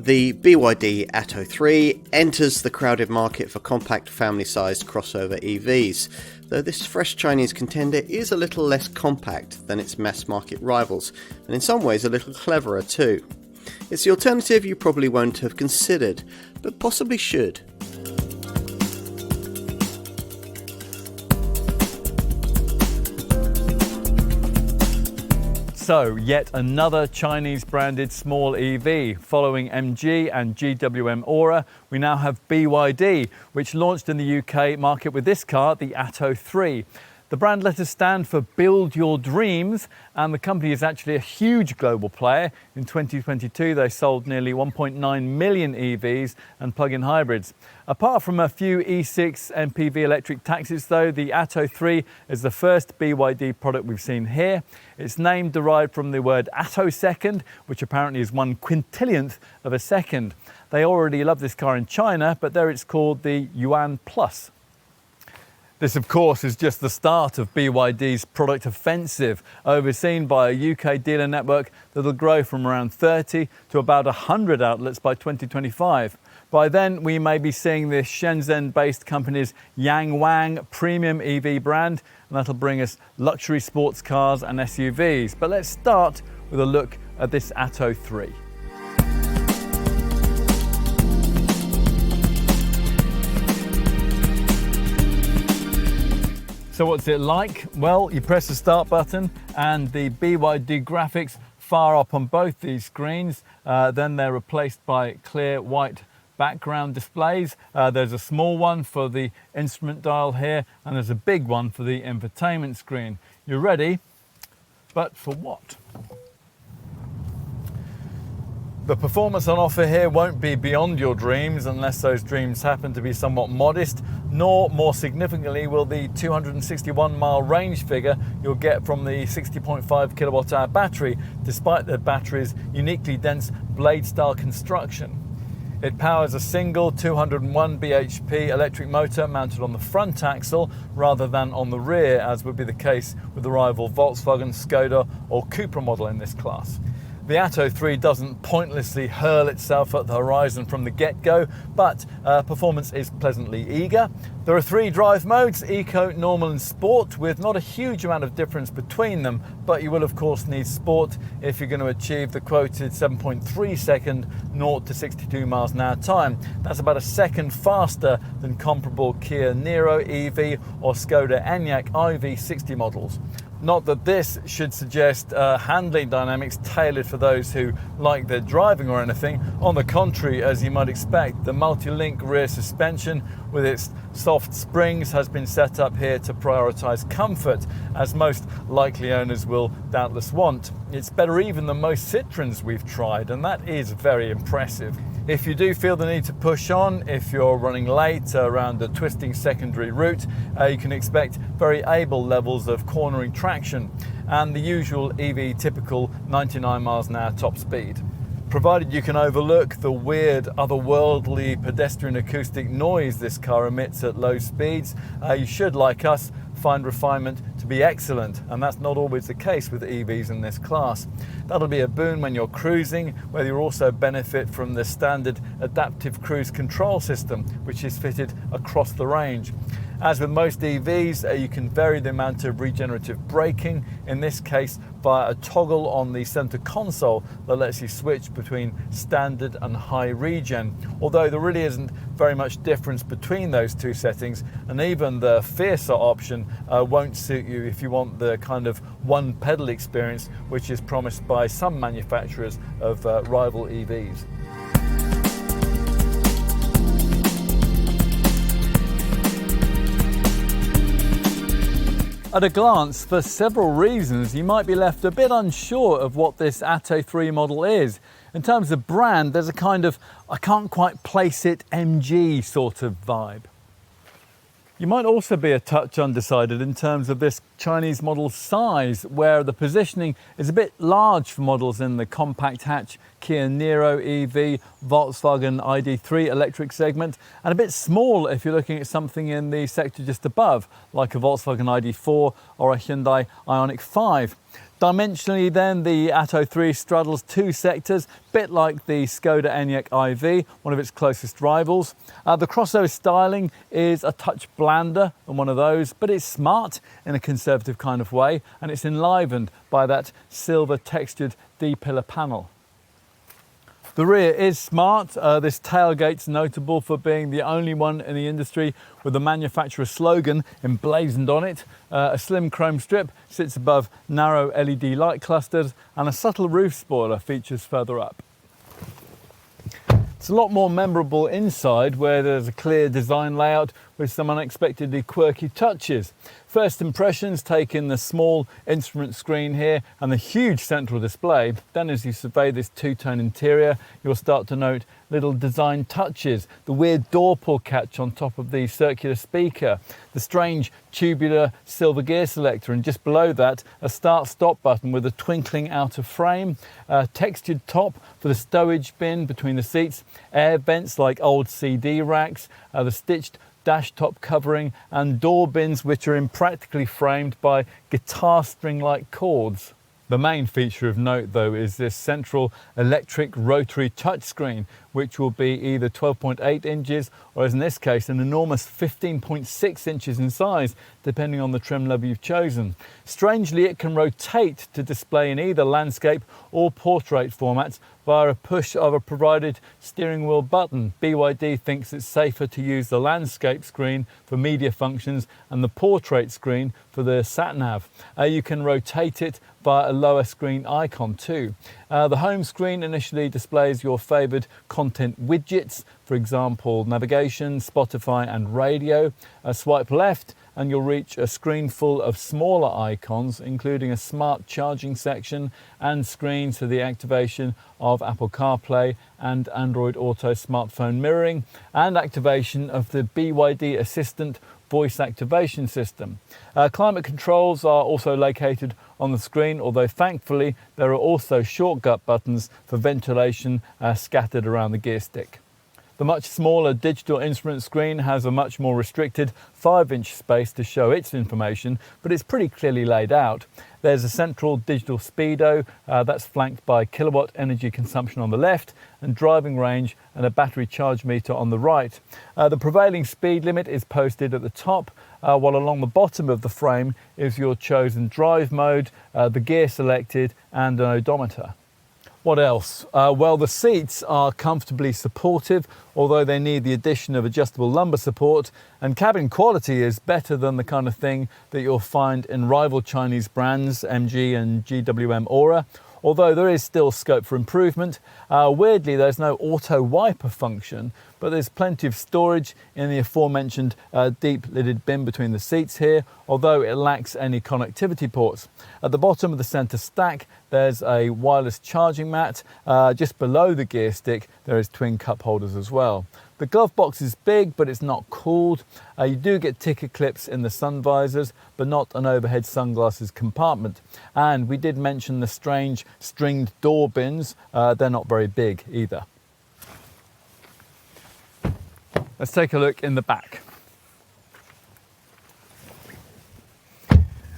The BYD Atto 3 enters the crowded market for compact family-sized crossover EVs, though this fresh Chinese contender is a little less compact than its mass-market rivals, and in some ways a little cleverer too. It's the alternative you probably won't have considered, but possibly should. So, yet another Chinese-branded small EV. Following MG and GWM Ora, we now have BYD, which launched in the UK market with this car, the Atto 3. The brand letters stand for Build Your Dreams, and the company is actually a huge global player. In 2022, they sold nearly 1.9 million EVs and plug-in hybrids. Apart from a few E6 MPV electric taxis though, the Atto 3 is the first BYD product we've seen here. Its name derived from the word attosecond, which apparently is 1 quintillionth of a second. They already love this car in China, but there it's called the Yuan Plus. This, of course, is just the start of BYD's product offensive, overseen by a UK dealer network that will grow from around 30 to about 100 outlets by 2025. By then, we may be seeing this Shenzhen-based company's Yangwang premium EV brand, and that'll bring us luxury sports cars and SUVs. But let's start with a look at this Atto 3. So what's it like? Well, you press the start button and the BYD graphics fire up on both these screens. Then they're replaced by clear white background displays. There's a small one for the instrument dial here, and there's a big one for the infotainment screen. You're ready, but for what? The performance on offer here won't be beyond your dreams unless those dreams happen to be somewhat modest, nor, more significantly, will the 261-mile range figure you'll get from the 60.5 kilowatt-hour battery, despite the battery's uniquely dense blade-style construction. It powers a single 201 bhp electric motor mounted on the front axle rather than on the rear, as would be the case with the rival Volkswagen, Skoda or Cupra model in this class. The Atto 3 doesn't pointlessly hurl itself at the horizon from the get-go, but performance is pleasantly eager. There are 3 drive modes, Eco, Normal and Sport, with not a huge amount of difference between them, but you will of course need Sport if you're going to achieve the quoted 7.3 second 0 to 62 miles an hour time. That's about a second faster than comparable Kia Niro EV or Skoda Enyaq IV60 models. Not that this should suggest handling dynamics tailored for those who like their driving or anything. On the contrary, as you might expect, the multi-link rear suspension with its soft springs has been set up here to prioritise comfort, as most likely owners will doubtless want. It's better even than most Citroens we've tried, and that is very impressive. If you do feel the need to push on, if you're running late around a twisting secondary route, you can expect very able levels of cornering traction and the usual EV typical 99 miles an hour top speed. Provided you can overlook the weird, otherworldly pedestrian acoustic noise this car emits at low speeds, you should, like us, find refinement to be excellent, and that's not always the case with EVs in this class. That'll be a boon when you're cruising, where you'll also benefit from the standard adaptive cruise control system, which is fitted across the range. As with most EVs, you can vary the amount of regenerative braking, in this case via a toggle on the center console that lets you switch between standard and high regen, although there really isn't very much difference between those two settings, and even the fiercer option won't suit you if you want the kind of one pedal experience which is promised by some manufacturers of rival EVs. At a glance, for several reasons, you might be left a bit unsure of what this Atto 3 model is. In terms of brand, there's a kind of, I can't quite place it, MG sort of vibe. You might also be a touch undecided in terms of this Chinese model's size, where the positioning is a bit large for models in the compact hatch Kia Niro EV, Volkswagen ID3 electric segment, and a bit small if you're looking at something in the sector just above, like a Volkswagen ID4 or a Hyundai Ioniq 5. Dimensionally then, the Atto 3 straddles two sectors, bit like the Skoda Enyaq iV, one of its closest rivals. The crossover styling is a touch blander than one of those, but it's smart in a conservative kind of way, and it's enlivened by that silver textured D-pillar panel. The rear is smart. This tailgate's notable for being the only one in the industry with the manufacturer's slogan emblazoned on it. A slim chrome strip sits above narrow LED light clusters, and a subtle roof spoiler features further up. It's a lot more memorable inside, where there's a clear design layout with some unexpectedly quirky touches. First impressions take in the small instrument screen here and the huge central display. Then as you survey this two-tone interior, you'll start to note little design touches. The weird door pull catch on top of the circular speaker, the strange tubular silver gear selector, and just below that a start-stop button with a twinkling outer frame, a textured top for the stowage bin between the seats, air vents like old CD racks, the stitched dash top covering, and door bins which are impractically framed by guitar string-like cords. The main feature of note though is this central electric rotary touchscreen, which will be either 12.8 inches or, as in this case, an enormous 15.6 inches in size, depending on the trim level you've chosen. Strangely, it can rotate to display in either landscape or portrait formats via a push of a provided steering wheel button. BYD thinks it's safer to use the landscape screen for media functions and the portrait screen for the sat-nav. You can rotate it via a lower screen icon too. The home screen initially displays your favoured content widgets, for example navigation, Spotify and radio. Swipe left and you'll reach a screen full of smaller icons, including a smart charging section and screens for the activation of Apple CarPlay and Android Auto smartphone mirroring, and activation of the BYD Assistant voice activation system. Climate controls are also located on the screen, although thankfully there are also shortcut buttons for ventilation scattered around the gear stick. The much smaller digital instrument screen has a much more restricted 5-inch space to show its information, but it's pretty clearly laid out. There's a central digital speedo that's flanked by kilowatt energy consumption on the left and driving range and a battery charge meter on the right. The prevailing speed limit is posted at the top, while along the bottom of the frame is your chosen drive mode, the gear selected and an odometer. What else? Well, the seats are comfortably supportive, although they need the addition of adjustable lumbar support, and cabin quality is better than the kind of thing that you'll find in rival Chinese brands MG and GWM Ora, although there is still scope for improvement. Weirdly, there's no auto wiper function, but there's plenty of storage in the aforementioned deep lidded bin between the seats here, although it lacks any connectivity ports. At the bottom of the centre stack there's a wireless charging mat. Just below the gear stick there is twin cup holders as well. The glove box is big, but it's not cooled. You do get ticket clips in the sun visors, but not an overhead sunglasses compartment. And we did mention the strange stringed door bins. They're not very big either. Let's take a look in the back.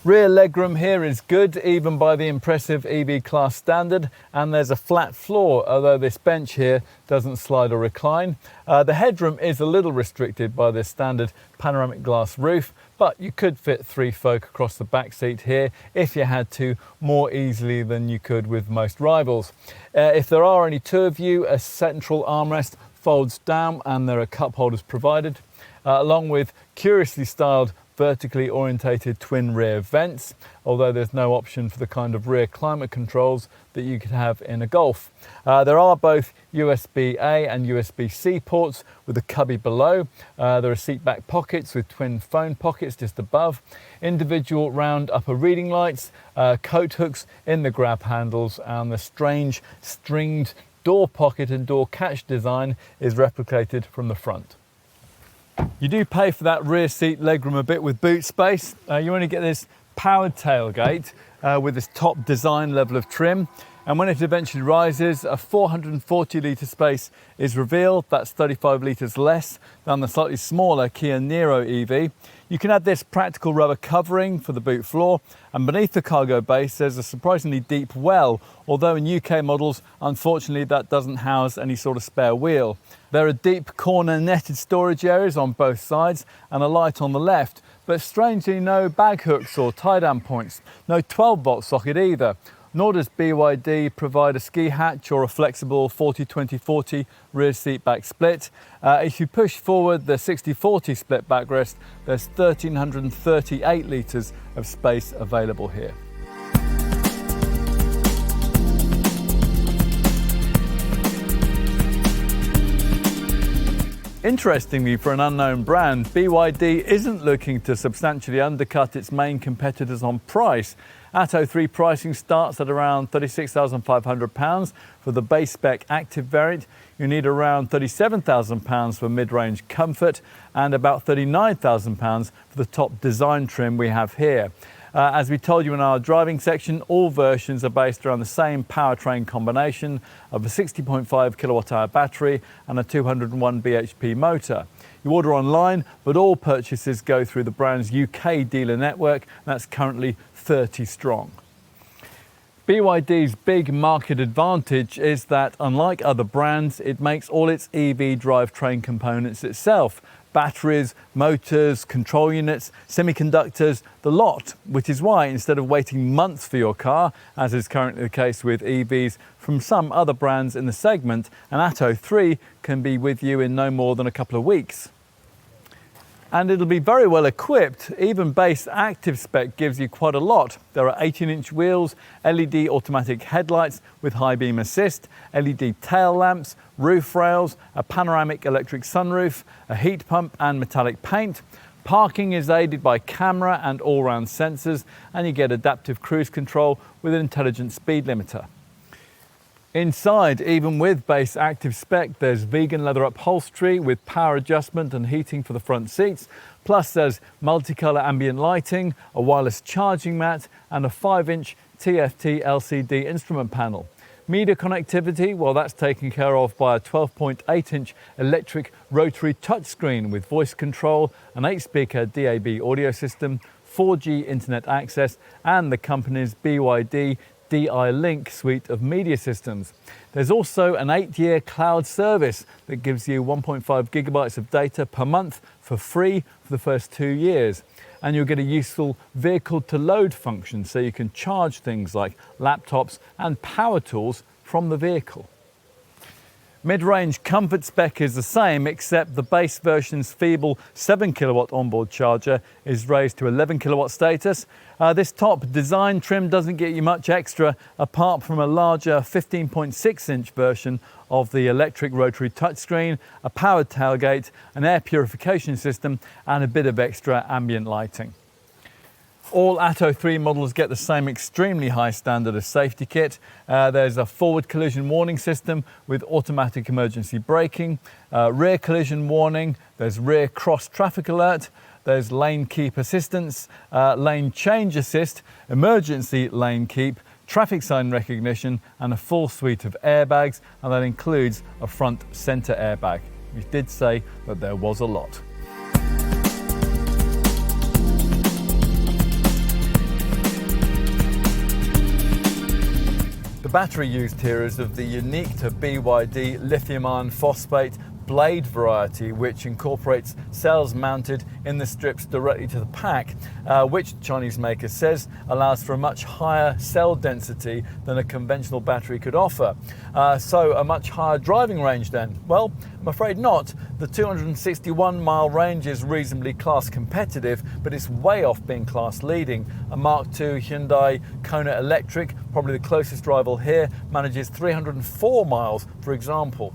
Rear legroom here is good, even by the impressive EV class standard, and there's a flat floor, although this bench here doesn't slide or recline. The headroom is a little restricted by this standard panoramic glass roof, but you could fit 3 folk across the back seat here if you had to, more easily than you could with most rivals. If there are only 2 of you, a central armrest folds down and there are cup holders provided, along with curiously styled vertically orientated twin rear vents, although there's no option for the kind of rear climate controls that you could have in a Golf. There are both USB-A and USB-C ports with a cubby below. There are seat back pockets with twin phone pockets just above, individual round upper reading lights, coat hooks in the grab handles, and the strange stringed door pocket and door catch design is replicated from the front. You do pay for that rear seat legroom a bit with boot space. You only get this powered tailgate with this top design level of trim. And when it eventually rises, a 440 litre space is revealed. That's 35 litres less than the slightly smaller Kia Niro EV. You can add this practical rubber covering for the boot floor, and beneath the cargo base there's a surprisingly deep well, although in UK models unfortunately that doesn't house any sort of spare wheel. There are deep corner netted storage areas on both sides and a light on the left, but strangely no bag hooks or tie-down points, no 12-volt socket either. Nor does BYD provide a ski hatch or a flexible 40-20-40 rear seat back split. If you push forward the 60-40 split backrest, there's 1,338 litres of space available here. Interestingly, for an unknown brand, BYD isn't looking to substantially undercut its main competitors on price. Atto 3 pricing starts at around £36,500 for the base spec active variant. You need around £37,000 for mid-range comfort and about £39,000 for the top design trim we have here. As we told you in our driving section, all versions are based around the same powertrain combination of a 60.5 kilowatt-hour battery and a 201 bhp motor. You order online, but all purchases go through the brand's UK dealer network. That's currently 30 strong. BYD's big market advantage is that, unlike other brands, it makes all its EV drivetrain components itself. Batteries, motors, control units, semiconductors, the lot, which is why instead of waiting months for your car, as is currently the case with EVs from some other brands in the segment, an Atto 3 can be with you in no more than a couple of weeks. And it'll be very well equipped. Even base active spec gives you quite a lot. There are 18-inch wheels, LED automatic headlights with high beam assist, LED tail lamps, roof rails, a panoramic electric sunroof, a heat pump and metallic paint. Parking is aided by camera and all-round sensors, and you get adaptive cruise control with an intelligent speed limiter. Inside, even with base active spec, there's vegan leather upholstery with power adjustment and heating for the front seats. Plus there's multicolour ambient lighting, a wireless charging mat and a 5-inch TFT LCD instrument panel. Media connectivity, well, that's taken care of by a 12.8-inch electric rotary touchscreen with voice control, an 8-speaker DAB audio system, 4G internet access and the company's BYD DI-Link suite of media systems. There's also an 8-year cloud service that gives you 1.5 gigabytes of data per month for free for the first 2 years. And you'll get a useful vehicle to load function so you can charge things like laptops and power tools from the vehicle. Mid-range comfort spec is the same, except the base version's feeble 7 kilowatt onboard charger is raised to 11 kilowatt status. This top design trim doesn't get you much extra apart from a larger 15.6-inch version of the electric rotary touchscreen, a powered tailgate, an air purification system and a bit of extra ambient lighting. All Atto 3 models get the same extremely high standard of safety kit. There's a forward collision warning system with automatic emergency braking, rear collision warning, there's rear cross traffic alert, there's lane keep assistance, lane change assist, emergency lane keep, traffic sign recognition and a full suite of airbags, and that includes a front centre airbag. We did say that there was a lot. The battery used here is of the unique to BYD lithium iron phosphate blade variety, which incorporates cells mounted in the strips directly to the pack, which Chinese maker says allows for a much higher cell density than a conventional battery could offer. So a much higher driving range then? Well, I'm afraid not. The 261 mile range is reasonably class competitive, but it's way off being class leading. A Mark II Hyundai Kona Electric, probably the closest rival here, manages 304 miles, for example.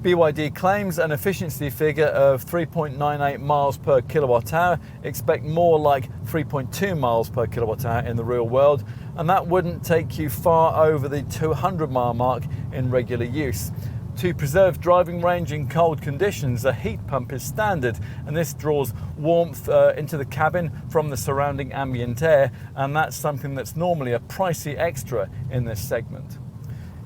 BYD claims an efficiency figure of 3.98 miles per kilowatt hour. Expect more like 3.2 miles per kilowatt hour in the real world, and that wouldn't take you far over the 200 mile mark in regular use. To preserve driving range in cold conditions, a heat pump is standard, and this draws warmth into the cabin from the surrounding ambient air, and that's something that's normally a pricey extra in this segment.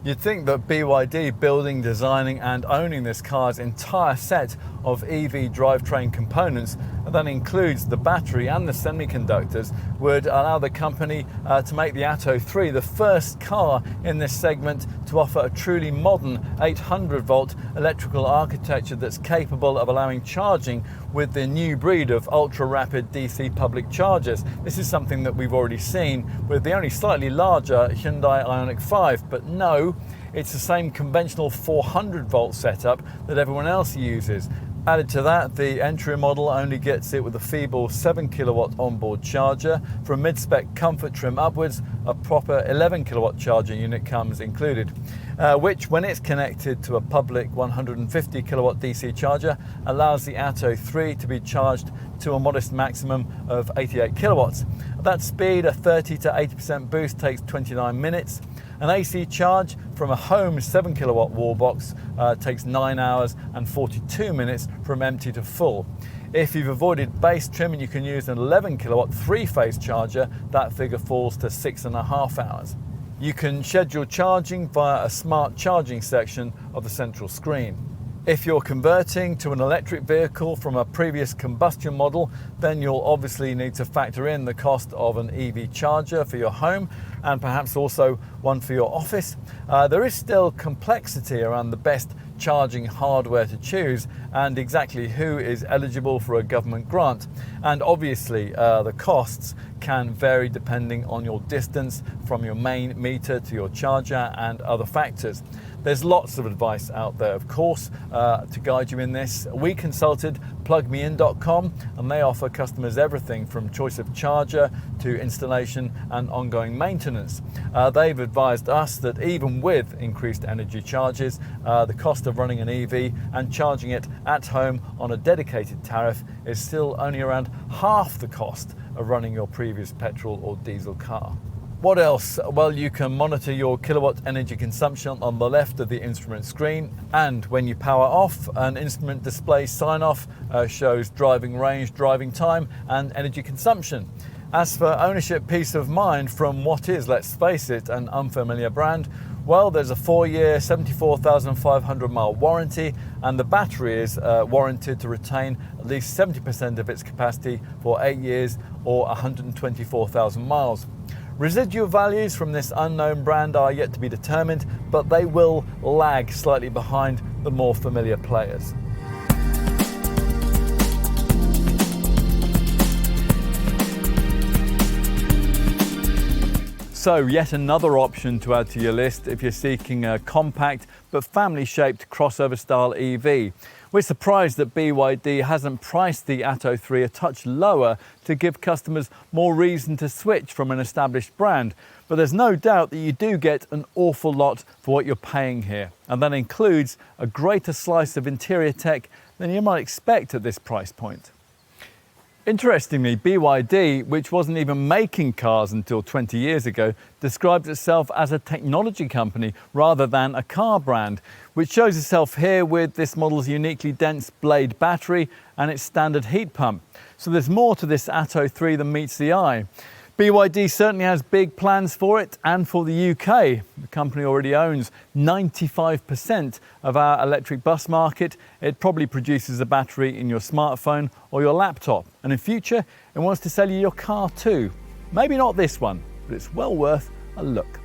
You'd think that BYD building, designing and owning this car's entire set of EV drivetrain components, and that includes the battery and the semiconductors, would allow the company to make the Atto 3 the first car in this segment to offer a truly modern 800-volt electrical architecture that's capable of allowing charging with the new breed of ultra-rapid DC public chargers. This is something that we've already seen with the only slightly larger Hyundai Ioniq 5, but no, it's the same conventional 400-volt setup that everyone else uses. Added to that, the entry model only gets it with a feeble 7 kilowatt onboard charger. For a mid-spec comfort trim upwards, a proper 11 kilowatt charging unit comes included, which, when it's connected to a public 150 kilowatt DC charger, allows the Atto 3 to be charged to a modest maximum of 88 kilowatts. At that speed, a 30 to 80% boost takes 29 minutes. An AC charge from a home 7 kilowatt wall box takes 9 hours and 42 minutes from empty to full. If you've avoided base trim and you can use an 11 kilowatt three-phase charger, that figure falls to 6.5 hours. You can schedule charging via a smart charging section of the central screen. If you're converting to an electric vehicle from a previous combustion model, then you'll obviously need to factor in the cost of an EV charger for your home and perhaps also one for your office. There is still complexity around the best charging hardware to choose and exactly who is eligible for a government grant. And obviously the costs can vary depending on your distance from your main meter to your charger and other factors. There's lots of advice out there, of course, to guide you in this. We consulted plugmein.com and they offer customers everything from choice of charger to installation and ongoing maintenance. They've advised us that even with increased energy charges, the cost of running an EV and charging it at home on a dedicated tariff is still only around half the cost of running your previous petrol or diesel car. What else? Well, you can monitor your kilowatt energy consumption on the left of the instrument screen, and when you power off, an instrument display sign-off shows driving range, driving time and energy consumption. As for ownership peace of mind from what is, let's face it, an unfamiliar brand, well, there's a 4-year, 74,500 mile warranty, and the battery is warranted to retain at least 70% of its capacity for 8 years or 124,000 miles. Residual values from this unknown brand are yet to be determined, but they will lag slightly behind the more familiar players. So yet another option to add to your list if you're seeking a compact but family-shaped crossover-style EV. We're surprised that BYD hasn't priced the Atto 3 a touch lower to give customers more reason to switch from an established brand. But there's no doubt that you do get an awful lot for what you're paying here. And that includes a greater slice of interior tech than you might expect at this price point. Interestingly, BYD, which wasn't even making cars until 20 years ago, describes itself as a technology company rather than a car brand, which shows itself here with this model's uniquely dense blade battery and its standard heat pump. So there's more to this Atto 3 than meets the eye. BYD certainly has big plans for it and for the UK. The company already owns 95% of our electric bus market. It probably produces a battery in your smartphone or your laptop. And in future, it wants to sell you your car too. Maybe not this one, but it's well worth a look.